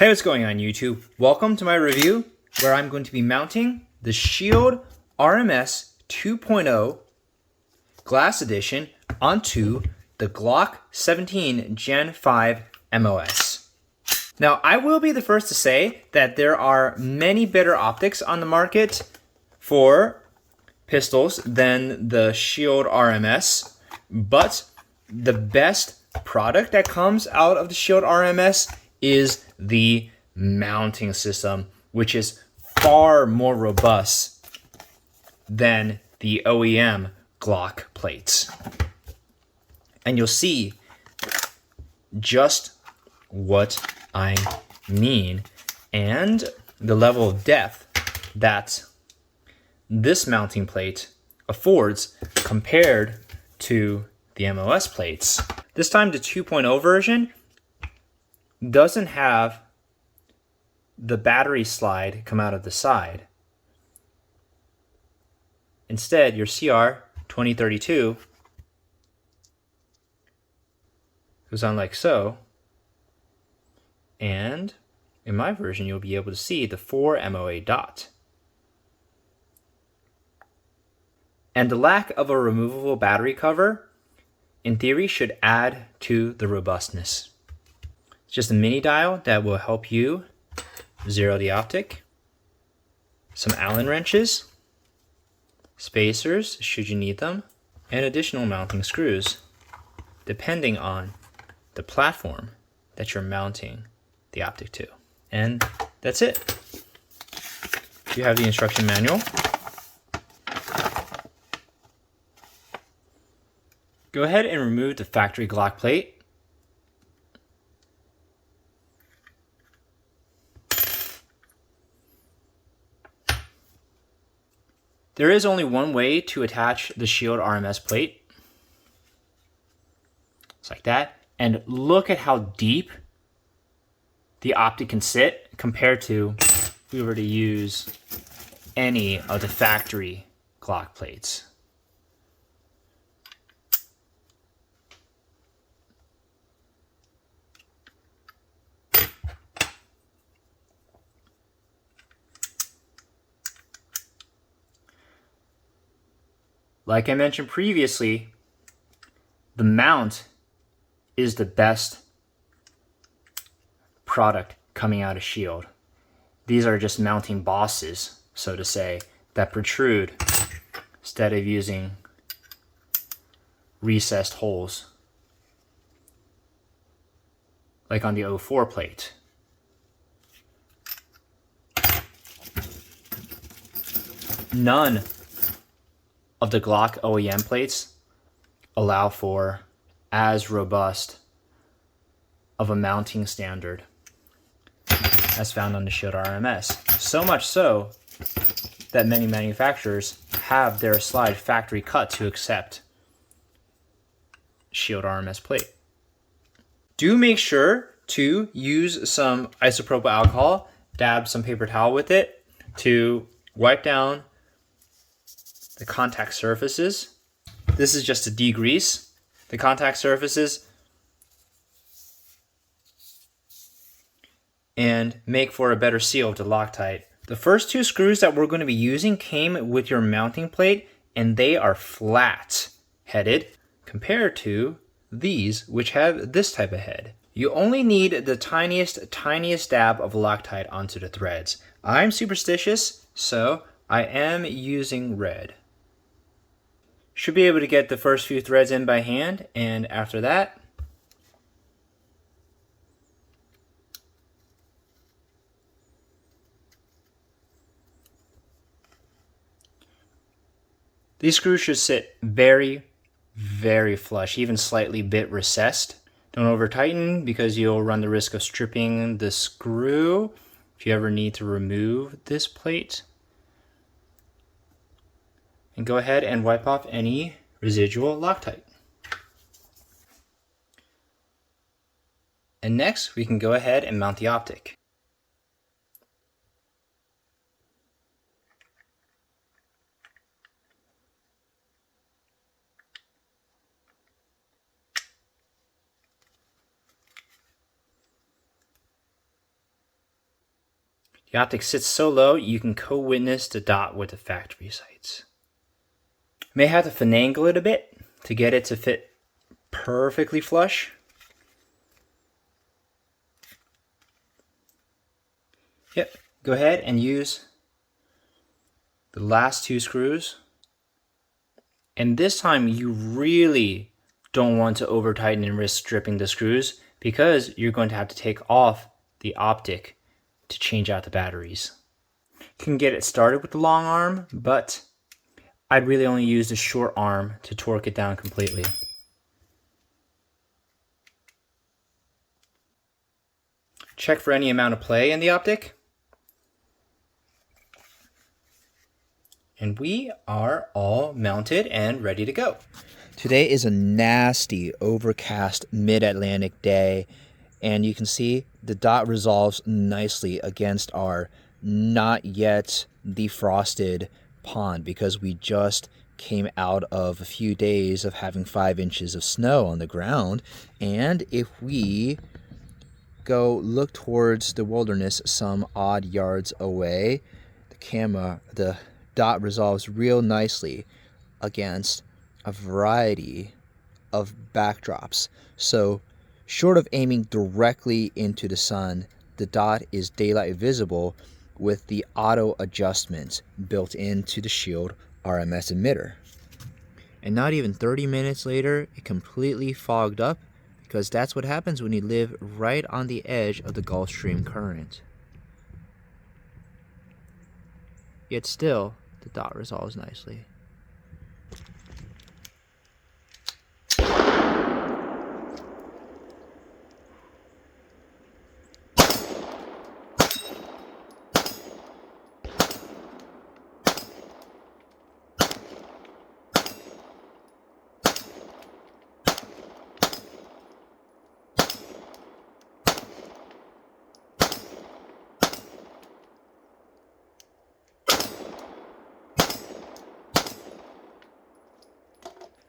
Hey, what's going on YouTube? Welcome to my review where I'm going to be mounting the Shield RMS 2.0 Glass Edition onto the Glock 17 Gen 5 MOS. Now, I will be the first to say that there are many better optics on the market for pistols than the Shield RMS, but the best product that comes out of the Shield RMS is the mounting system, which is far more robust than the OEM Glock plates. And you'll see just what I mean and the level of depth that this mounting plate affords compared to the MOS plates. This time the 2.0 version doesn't have the battery slide come out of the side. Instead, your CR 2032 goes on like so, and in my version you'll be able to see the 4 MOA dot. And the lack of a removable battery cover, in theory, should add to the robustness. It's just a mini dial that will help you zero the optic, some Allen wrenches, spacers should you need them, and additional mounting screws depending on the platform that you're mounting the optic to. And that's it. You have the instruction manual. Go ahead and remove the factory Glock plate. There is only one way to attach the Shield RMS plate. It's like that. And look at how deep the optic can sit compared to if we were to use any of the factory Glock plates. Like I mentioned previously, the mount is the best product coming out of Shield. These are just mounting bosses, so to say, that protrude instead of using recessed holes like on the 04 plate. None of the Glock OEM plates allow for as robust of a mounting standard as found on the Shield RMS. So much so that many manufacturers have their slide factory cut to accept Shield RMS plate. Do make sure to use some isopropyl alcohol, dab some paper towel with it to wipe down the contact surfaces. This is just to degrease the contact surfaces and make for a better seal of the Loctite. The first two screws that we're going to be using came with your mounting plate, and they are flat headed compared to these, which have this type of head. You only need the tiniest dab of Loctite onto the threads. I'm superstitious, so I am using red. Should be able to get the first few threads in by hand, and after that, these screws should sit very, very flush, even slightly bit recessed. Don't over tighten because you'll run the risk of stripping the screw if you ever need to remove this plate. And go ahead and wipe off any residual Loctite. And next, we can go ahead and mount the optic. The optic sits so low you can co-witness the dot with the factory sights. May have to finagle it a bit to get it to fit perfectly flush. Yep, go ahead and use the last 2 screws. And this time you really don't want to over tighten and risk stripping the screws, because you're going to have to take off the optic to change out the batteries. You can get it started with the long arm, but I'd really only use the short arm to torque it down completely. Check for any amount of play in the optic. And we are all mounted and ready to go. Today is a nasty, overcast mid-Atlantic day, and you can see the dot resolves nicely against our not yet defrosted pond, because we just came out of a few days of having 5 inches of snow on the ground. And if we go look towards the wilderness some odd yards away, the dot resolves real nicely against a variety of backdrops. So short of aiming directly into the sun, the dot is daylight visible with the auto adjustment built into the Shield RMS emitter. And not even 30 minutes later, it completely fogged up, because that's what happens when you live right on the edge of the Gulf Stream current. Yet still, the dot resolves nicely.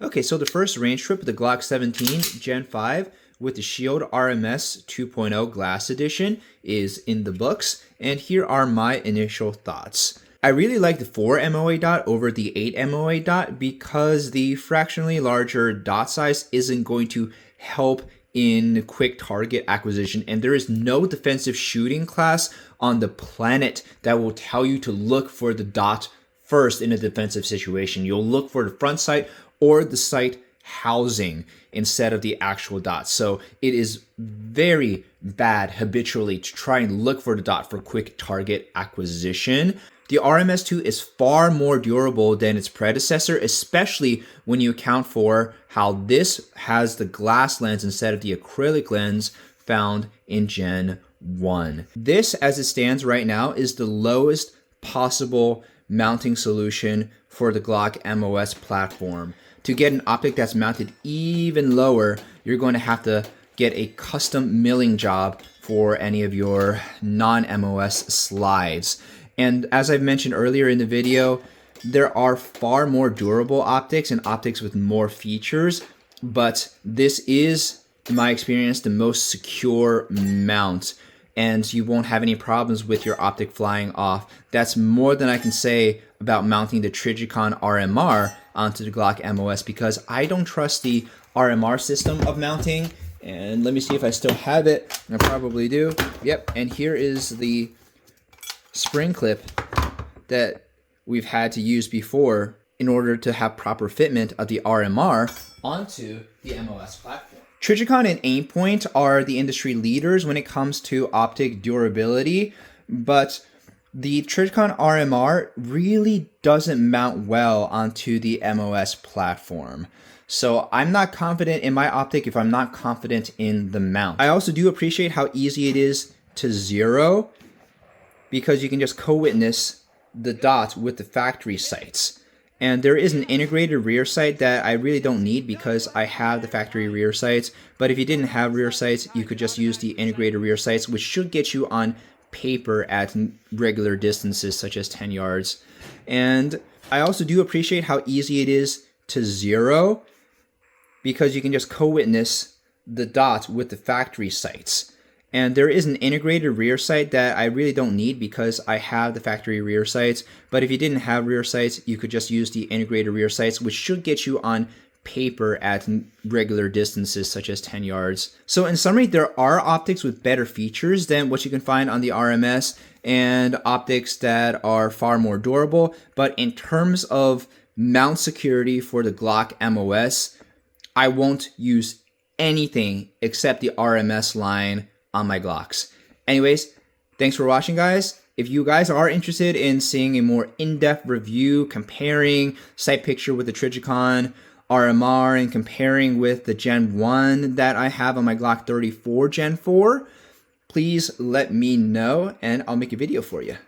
Okay, so the first range trip with the Glock 17 Gen 5 with the Shield RMS 2.0 Glass Edition is in the books, and here are my initial thoughts. I really like the 4 MOA dot over the 8 MOA dot because the fractionally larger dot size isn't going to help in quick target acquisition, and there is no defensive shooting class on the planet that will tell you to look for the dot first in a defensive situation. You'll look for the front sight or the sight housing instead of the actual dot. So it is very bad habitually to try and look for the dot for quick target acquisition. The RMS2 is far more durable than its predecessor, especially when you account for how this has the glass lens instead of the acrylic lens found in Gen 1. This, as it stands right now, is the lowest possible mounting solution for the Glock MOS platform. To get an optic that's mounted even lower, you're going to have to get a custom milling job for any of your non-MOS slides. And as I've mentioned earlier in the video, there are far more durable optics and optics with more features, but this is, in my experience, the most secure mount, and you won't have any problems with your optic flying off. That's more than I can say about mounting the Trijicon RMR onto the Glock MOS, because I don't trust the RMR system of mounting. And let me see if I still have it. I probably do. Yep, and here is the spring clip that we've had to use before in order to have proper fitment of the RMR onto the MOS platform. Trijicon and Aimpoint are the industry leaders when it comes to optic durability, but the Trijicon RMR really doesn't mount well onto the MOS platform. So I'm not confident in my optic if I'm not confident in the mount. I also do appreciate how easy it is to zero, because you can just co-witness the dot with the factory sights. And there is an integrated rear sight that I really don't need because I have the factory rear sights. But if you didn't have rear sights, you could just use the integrated rear sights, which should get you on paper at regular distances such as 10 yards. And I also do appreciate how easy it is to zero, because you can just co-witness the dot with the factory sights. And there is an integrated rear sight that I really don't need because I have the factory rear sights. But if you didn't have rear sights, you could just use the integrated rear sights, which should get you on paper at regular distances such as 10 yards. So in summary, there are optics with better features than what you can find on the RMS and optics that are far more durable. But in terms of mount security for the Glock MOS, I won't use anything except the RMS line on my Glocks. Anyways, thanks for watching, guys. If you guys are interested in seeing a more in-depth review comparing sight picture with the Trijicon RMR and comparing with the Gen 1 that I have on my Glock 34 Gen 4, please let me know and I'll make a video for you.